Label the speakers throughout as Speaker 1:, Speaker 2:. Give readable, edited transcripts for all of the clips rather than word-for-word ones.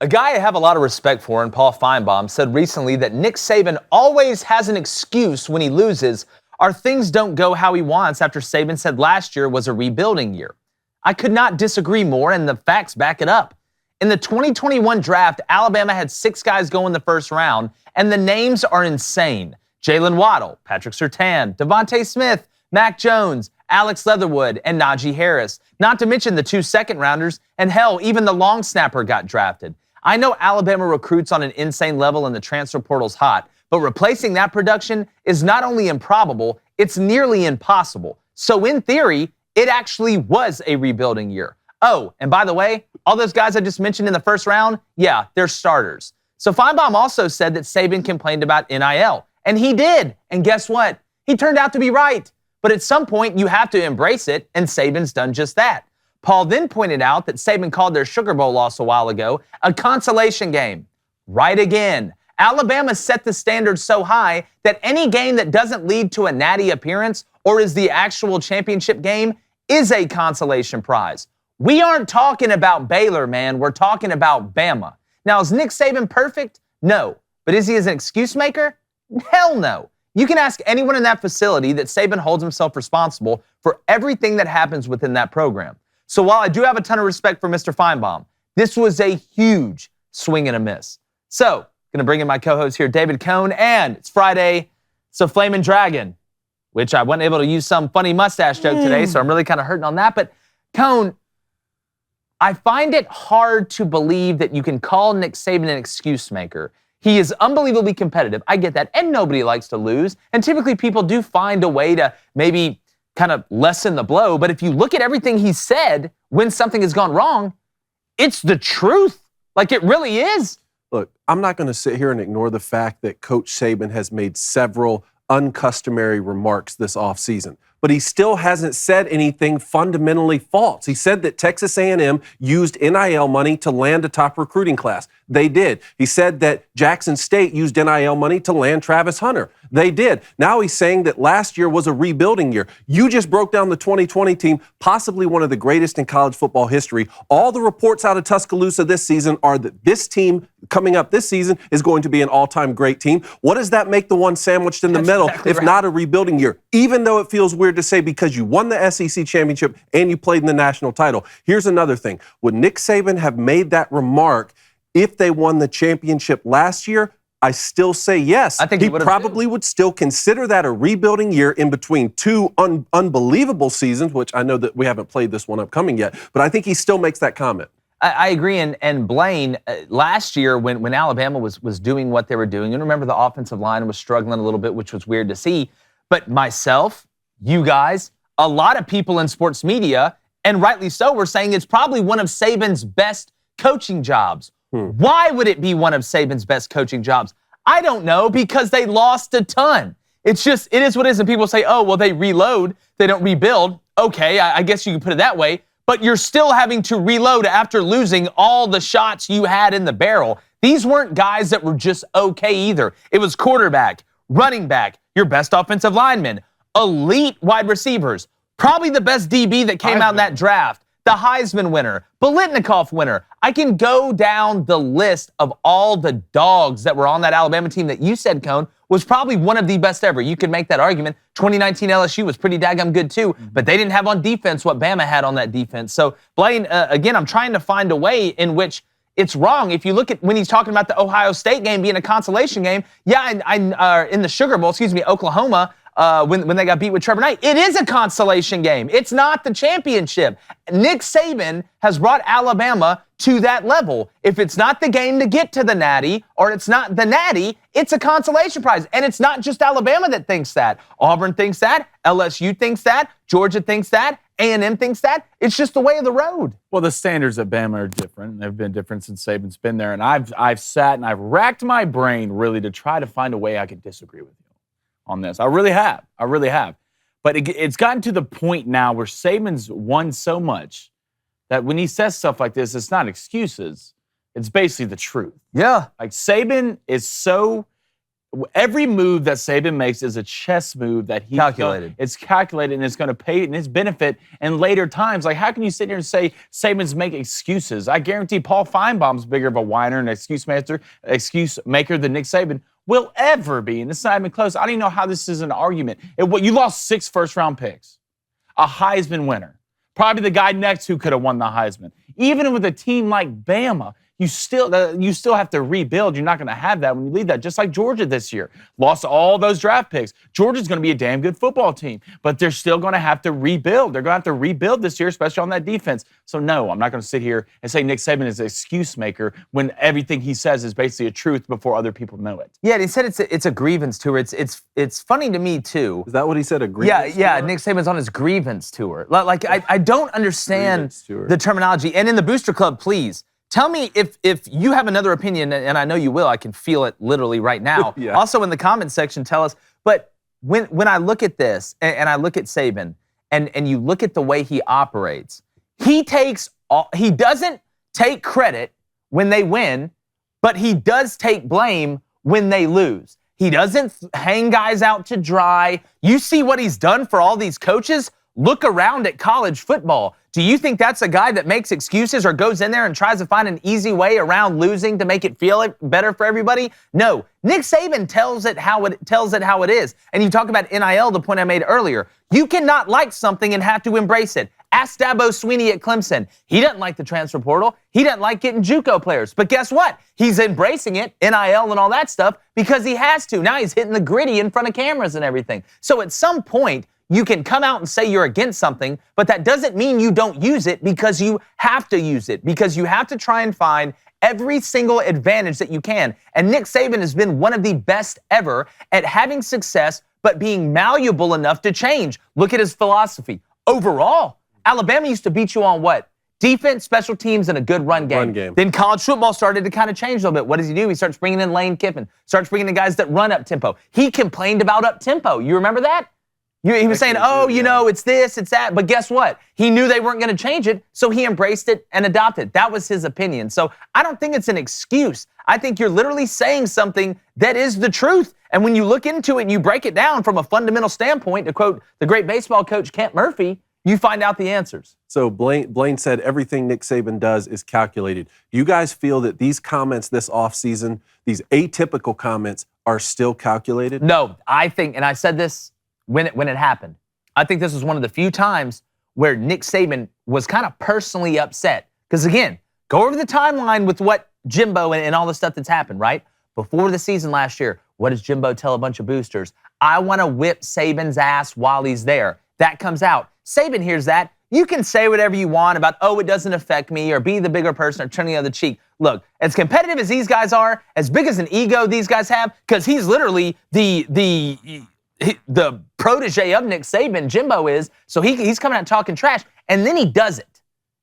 Speaker 1: A guy I have a lot of respect for, and Paul Finebaum, said recently that Nick Saban always has an excuse when he loses or things don't go how he wants after Saban said last year was a rebuilding year. I could not disagree more, and the facts back it up. In the 2021 draft, Alabama had 6 guys go in the first round, and the names are insane. Jalen Waddle, Patrick Surtain, Devontae Smith, Mac Jones, Alex Leatherwood, and Najee Harris. Not to mention the 2 second-rounders, and hell, even the long snapper got drafted. I know Alabama recruits on an insane level and the transfer portal's hot, but replacing that production is not only improbable, it's nearly impossible. So in theory, it actually was a rebuilding year. Oh, and by the way, all those guys I just mentioned in the first round, yeah, they're starters. So Finebaum also said that Saban complained about NIL, and he did. And guess what? He turned out to be right. But at some point, you have to embrace it, and Saban's done just that. Paul then pointed out that Saban called their Sugar Bowl loss a while ago a consolation game. Right again. Alabama set the standard so high that any game that doesn't lead to a natty appearance or is the actual championship game is a consolation prize. We aren't talking about Baylor, man. We're talking about Bama. Now, is Nick Saban perfect? No. But is he as an excuse maker? Hell no. You can ask anyone in that facility that Saban holds himself responsible for everything that happens within that program. So while I do have a ton of respect for Mr. Finebaum, this was a huge swing and a miss. So, going to bring in my co-host here, David Cohn, and it's Friday, so Flamin' Dragon, which I wasn't able to use some funny mustache joke today, so I'm really kind of hurting on that. But, Cohn, I find it hard to believe that you can call Nick Saban an excuse maker. He is unbelievably competitive. I get that. And nobody likes to lose. And typically people do find a way to maybe kind of lessen the blow. But if you look at everything he said when something has gone wrong, it's the truth. Like it really is.
Speaker 2: Look, I'm not going to sit here and ignore the fact that Coach Saban has made several uncustomary remarks this offseason. But he still hasn't said anything fundamentally false. He said that Texas A&M used NIL money to land a top recruiting class. They did. He said that Jackson State used NIL money to land Travis Hunter. They did. Now he's saying that last year was a rebuilding year. You just broke down the 2020 team, possibly one of the greatest in college football history. All the reports out of Tuscaloosa this season are that this team coming up this season is going to be an all-time great team. What does that make the one sandwiched in the middle if not a rebuilding year? Even though it feels weird to say because you won the SEC championship and you played in the national title. Here's another thing. Would Nick Saban have made that remark if they won the championship last year? I still say yes.
Speaker 1: I think
Speaker 2: he probably would still consider that a rebuilding year in between 2 unbelievable seasons, which I know that we haven't played this one upcoming yet, but I think he still makes that comment.
Speaker 1: I agree. And Blaine, last year when Alabama was doing what they were doing, and remember the offensive line was struggling a little bit, which was weird to see, but myself, you guys, a lot of people in sports media, and rightly so, were saying it's probably one of Saban's best coaching jobs. Why would it be one of Saban's best coaching jobs? I don't know, because they lost a ton. It is what it is. And people say, oh, well, they reload, they don't rebuild. Okay, I guess you can put it that way. But you're still having to reload after losing all the shots you had in the barrel. These weren't guys that were just okay either. It was quarterback, running back, your best offensive lineman, elite wide receivers, probably the best DB that came out in that draft, the Heisman winner, Biletnikoff winner. I can go down the list of all the dogs that were on that Alabama team that you said, Cone, was probably one of the best ever. You could make that argument. 2019 LSU was pretty daggum good too, but they didn't have on defense what Bama had on that defense. So, Blaine, again, I'm trying to find a way in which it's wrong. If you look at when he's talking about the Ohio State game being a consolation game, yeah, in the Sugar Bowl, Oklahoma, when they got beat with Trevor Knight, it is a consolation game. It's not the championship. Nick Saban has brought Alabama to that level. If it's not the game to get to the natty, or it's not the natty, it's a consolation prize. And it's not just Alabama that thinks that. Auburn thinks that. LSU thinks that. Georgia thinks that. A&M thinks that. It's just the way of the road.
Speaker 3: Well, the standards at Bama are different. They've been different since Saban's been there. And I've sat and I've racked my brain really to try to find a way I could disagree with you on this. I really have. But it's gotten to the point now where Saban's won so much that when he says stuff like this, it's not excuses. It's basically the truth.
Speaker 1: Yeah.
Speaker 3: Like Saban is so every move that Saban makes is a chess move that he
Speaker 1: Calculated.
Speaker 3: It's calculated, and it's going to pay in his benefit in later times. Like, how can you sit here and say Saban's make excuses? I guarantee Paul Finebaum's bigger of a whiner and excuse maker than Nick Saban will ever be, and it's not even close. I don't even know how this is an argument. You lost 6 first-round picks, a Heisman winner, probably the guy next who could have won the Heisman. Even with a team like Bama, you still have to rebuild. You're not going to have that when you leave that. Just like Georgia this year. Lost all those draft picks. Georgia's going to be a damn good football team, but they're still going to have to rebuild. They're going to have to rebuild this year, especially on that defense. So no, I'm not going to sit here and say Nick Saban is an excuse maker when everything he says is basically a truth before other people know it.
Speaker 1: Yeah, and he said it's a grievance tour. It's funny to me too.
Speaker 2: Is that what he said? A grievance
Speaker 1: Yeah,
Speaker 2: tour?
Speaker 1: Nick Saban's on his grievance tour. Like I don't understand
Speaker 2: tour.
Speaker 1: the terminology. And in the Booster Club, please tell me if you have another opinion, and I know you will. I can feel it literally right now.
Speaker 2: Yeah.
Speaker 1: Also in the comments section, tell us. But when I look at this and I look at Saban and you look at the way he operates, he doesn't take credit when they win, but he does take blame when they lose. He doesn't hang guys out to dry. You see what he's done for all these coaches? Look around at college football. Do you think that's a guy that makes excuses or goes in there and tries to find an easy way around losing to make it feel better for everybody? No. Nick Saban tells it how it is. And you talk about NIL, the point I made earlier. You cannot like something and have to embrace it. Ask Dabo Swinney at Clemson. He doesn't like the transfer portal. He doesn't like getting JUCO players. But guess what? He's embracing it, NIL and all that stuff, because he has to. Now he's hitting the gritty in front of cameras and everything. So at some point, you can come out and say you're against something, but that doesn't mean you don't use it, because you have to use it, because you have to try and find every single advantage that you can. And Nick Saban has been one of the best ever at having success, but being malleable enough to change. Look at his philosophy. Overall, Alabama used to beat you on what? Defense, special teams, and a good run game. Then college football started to kind of change a little bit. What does he do? He starts bringing in Lane Kiffin, starts bringing in guys that run up tempo. He complained about up tempo. You remember that? He was saying, it's this, it's that. But guess what? He knew they weren't going to change it, so he embraced it and adopted it. That was his opinion. So I don't think it's an excuse. I think you're literally saying something that is the truth. And when you look into it and you break it down from a fundamental standpoint, to quote the great baseball coach Kent Murphy, you find out the answers.
Speaker 2: So Blaine said everything Nick Saban does is calculated. You guys feel that these comments this offseason, these atypical comments, are still calculated?
Speaker 1: No, I think, and I said this when it happened, I think this was one of the few times where Nick Saban was kind of personally upset. Because again, go over the timeline with what Jimbo and all the stuff that's happened, right? Before the season last year, what does Jimbo tell a bunch of boosters? I want to whip Saban's ass while he's there. That comes out. Saban hears that. You can say whatever you want about, it doesn't affect me, or be the bigger person, or turn the other cheek. Look, as competitive as these guys are, as big as an ego these guys have, because he's literally the protege of Nick Saban, Jimbo is, so he's coming out talking trash, and then he does it.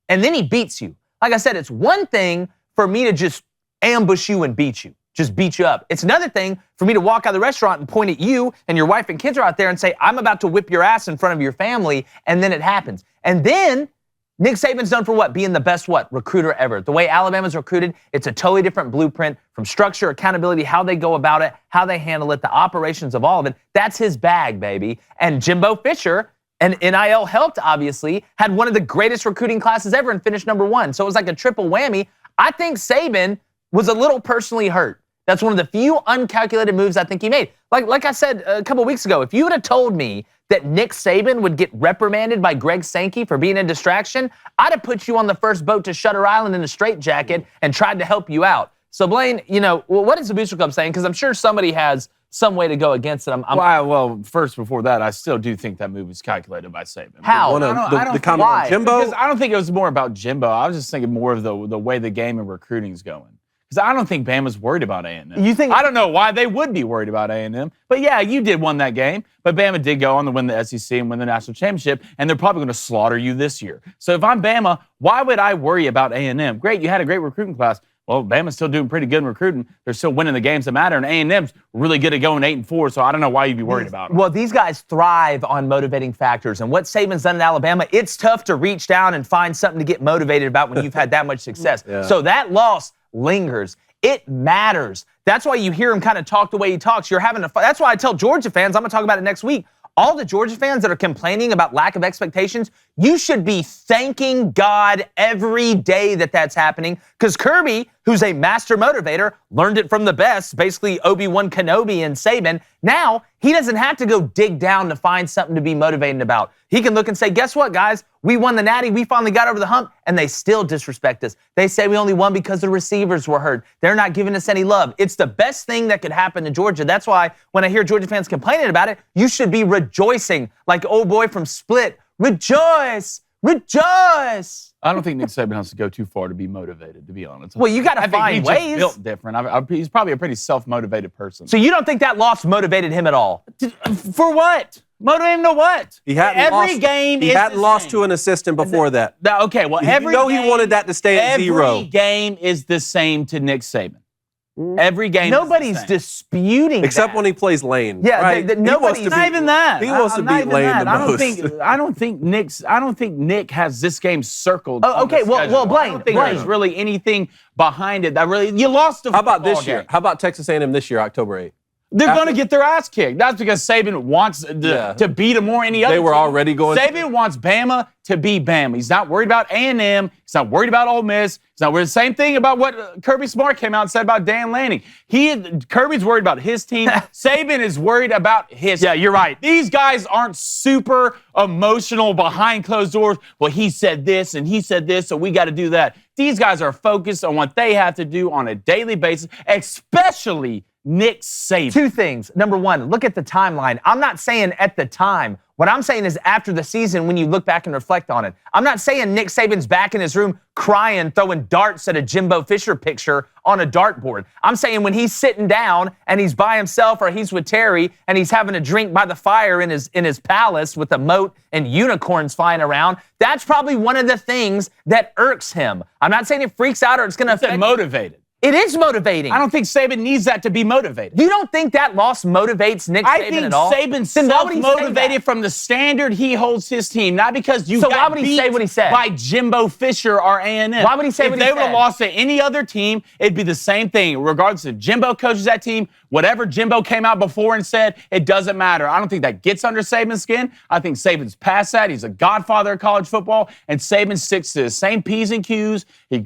Speaker 1: And then he beats you. Like I said, it's one thing for me to just ambush you and beat you. Just beat you up. It's another thing for me to walk out of the restaurant and point at you, and your wife and kids are out there, and say, I'm about to whip your ass in front of your family, and then it happens. And then Nick Saban's known for what? Being the best recruiter ever. The way Alabama's recruited, it's a totally different blueprint from structure, accountability, how they go about it, how they handle it, the operations of all of it. That's his bag, baby. And Jimbo Fisher, and NIL helped, obviously, had one of the greatest recruiting classes ever and finished number 1. So it was like a triple whammy. I think Saban was a little personally hurt. That's one of the few uncalculated moves I think he made. Like I said a couple weeks ago, if you would have told me that Nick Saban would get reprimanded by Greg Sankey for being a distraction, I'd have put you on the first boat to Shutter Island in a straitjacket and tried to help you out. So Blaine, what is the Booster Club saying? Because I'm sure somebody has some way to go against it.
Speaker 3: Well, first, before that, I still do think that move was calculated by Saban.
Speaker 1: How?
Speaker 2: The comment on Jimbo?
Speaker 3: Because I don't think it was more about Jimbo. I was just thinking more of the way the game and recruiting is going. Because I don't think Bama's worried about A&M.
Speaker 1: You think?
Speaker 3: I don't know why they would be worried about A&M. But yeah, you did win that game. But Bama did go on to win the SEC and win the national championship, and they're probably going to slaughter you this year. So if I'm Bama, why would I worry about A&M? Great, you had a great recruiting class. Well, Bama's still doing pretty good in recruiting. They're still winning the games that matter, and A&M's really good at going 8-4. So I don't know why you'd be worried about it.
Speaker 1: Well, these guys thrive on motivating factors, and what Saban's done in Alabama, it's tough to reach down and find something to get motivated about when you've had that much success.
Speaker 2: Yeah.
Speaker 1: So that loss lingers. It matters. That's why you hear him kind of talk the way he talks. You're having a fight. That's why I tell Georgia fans, I'm going to talk about it next week. All the Georgia fans that are complaining about lack of expectations, you should be thanking God every day that that's happening, because Kirby, who's a master motivator, learned it from the best, basically Obi-Wan Kenobi and Saban. Now, he doesn't have to go dig down to find something to be motivated about. He can look and say, guess what, guys? We won the Natty. We finally got over the hump, and they still disrespect us. They say we only won because the receivers were hurt. They're not giving us any love. It's the best thing that could happen to Georgia. That's why when I hear Georgia fans complaining about it, you should be rejoicing like old boy from Split. Rejoice! Rejoice!
Speaker 3: I don't think Nick Saban has to go too far to be motivated, to be honest.
Speaker 1: Well, you got to find
Speaker 3: he's
Speaker 1: ways.
Speaker 3: Just built different. He's probably a pretty self-motivated person.
Speaker 1: So you don't think that loss motivated him at all?
Speaker 3: For what? Motivate him to what?
Speaker 2: He hadn't lost to an assistant before that.
Speaker 3: Okay, well, every game,
Speaker 2: he wanted that to stay at 0.
Speaker 3: Every game is the same to Nick Saban. Every game.
Speaker 1: Nobody's disputing
Speaker 2: except
Speaker 1: that.
Speaker 2: when he plays Lane.
Speaker 1: Yeah,
Speaker 2: right?
Speaker 1: nobody's
Speaker 3: not even that.
Speaker 2: He wants to beat Lane the most.
Speaker 3: I don't think Nick has this game circled.
Speaker 1: Oh, okay, well, Blaine.
Speaker 3: I don't think there's really anything behind it that really. You lost a
Speaker 2: How about this
Speaker 3: game.
Speaker 2: year? How about Texas A&M this year, October 8th?
Speaker 3: They're going to get their ass kicked. That's because Saban wants to beat them more any other
Speaker 2: They were
Speaker 3: team.
Speaker 2: already going.
Speaker 3: Saban wants Bama to be Bama. He's not worried about A&M. He's not worried about Ole Miss. He's not worried. The same thing about what Kirby Smart came out and said about Dan Lanning. Kirby's worried about his team. Saban is worried about his.
Speaker 1: Yeah, you're right.
Speaker 3: These guys aren't super emotional behind closed doors. Well, he said this and he said this, so we got to do that. These guys are focused on what they have to do on a daily basis, especially Nick Saban.
Speaker 1: Two things. Number one, look at the timeline. I'm not saying at the time. What I'm saying is after the season when you look back and reflect on it. I'm not saying Nick Saban's back in his room crying, throwing darts at a Jimbo Fisher picture on a dartboard. I'm saying when he's sitting down and he's by himself or he's with Terry and he's having a drink by the fire in his palace with a moat and unicorns flying around, that's probably one of the things that irks him. I'm not saying it freaks out or it's going to affect.
Speaker 3: Motivated.
Speaker 1: It is motivating.
Speaker 3: I don't think Saban needs that to be motivated.
Speaker 1: You don't think that loss motivates Nick Saban at all?
Speaker 3: I think Saban's self-motivated from the standard he holds his team, not because you got beat say what he said? By Jimbo Fisher or A&M.
Speaker 1: Why would he say what he said?
Speaker 3: If they would have lost to any other team, it'd be the same thing. Regardless if Jimbo coaches that team, whatever Jimbo came out before and said, it doesn't matter. I don't think that gets under Saban's skin. I think Saban's past that. He's a godfather of college football, and Saban sticks to the same P's and Q's. He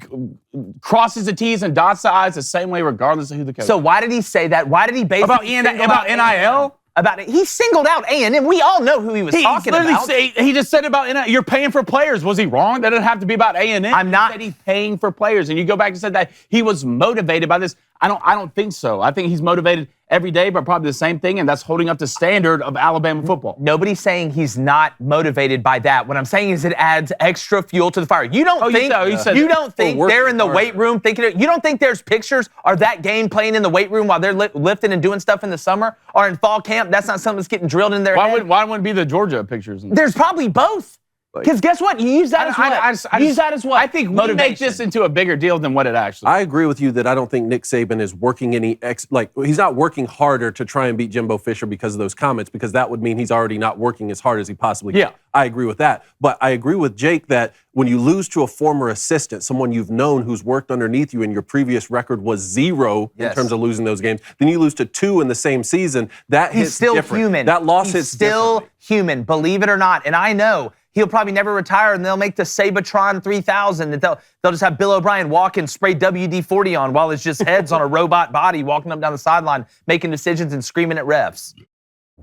Speaker 3: crosses the T's and dots the I's the same way regardless of who the coach is.
Speaker 1: So why did he say that? Why did he basically
Speaker 3: about NIL?
Speaker 1: About it. He singled out A&M. We all know who he was talking about.
Speaker 3: He just said about NIL. You're paying for players. Was he wrong? That doesn't have to be about A&M.
Speaker 1: I'm not.
Speaker 3: He said he's paying for players. And you go back and said that he was motivated by this. I don't think so. I think he's motivated every day, but probably the same thing, and that's holding up the standard of Alabama football. Nobody's
Speaker 1: saying he's not motivated by that. What I'm saying is it adds extra fuel to the fire. You don't think they're in the weight room thinking. You don't think there's pictures of that game playing in the weight room while they're lifting and doing stuff in the summer or in fall camp? That's not something that's getting drilled in their head.
Speaker 3: Why wouldn't it be the Georgia pictures?
Speaker 1: There's probably both. Because guess what? You use that as what?
Speaker 3: I think we make this into a bigger deal than what it actually is.
Speaker 2: I agree with you that I don't think Nick Saban is working he's not working harder to try and beat Jimbo Fisher because of those comments, because that would mean he's already not working as hard as he possibly can.
Speaker 3: Yeah.
Speaker 2: I agree with that. But I agree with Jake that when you lose to a former assistant, someone you've known who's worked underneath you and your previous record was 0 in terms of losing those games, then you lose to 2 in the same season, that hits different.
Speaker 1: He's still human.
Speaker 2: That loss hits
Speaker 1: still human, believe it or not. And I know he'll probably never retire, and they'll make the Sabatron 3000. That they'll just have Bill O'Brien walk and spray WD-40 on while it's just heads on a robot body walking up down the sideline, making decisions and screaming at refs.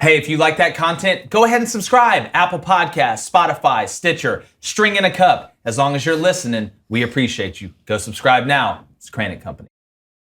Speaker 1: Hey, if you like that content, go ahead and subscribe. Apple Podcasts, Spotify, Stitcher, String in a Cup. As long as you're listening, we appreciate you. Go subscribe now. It's Cranic Company.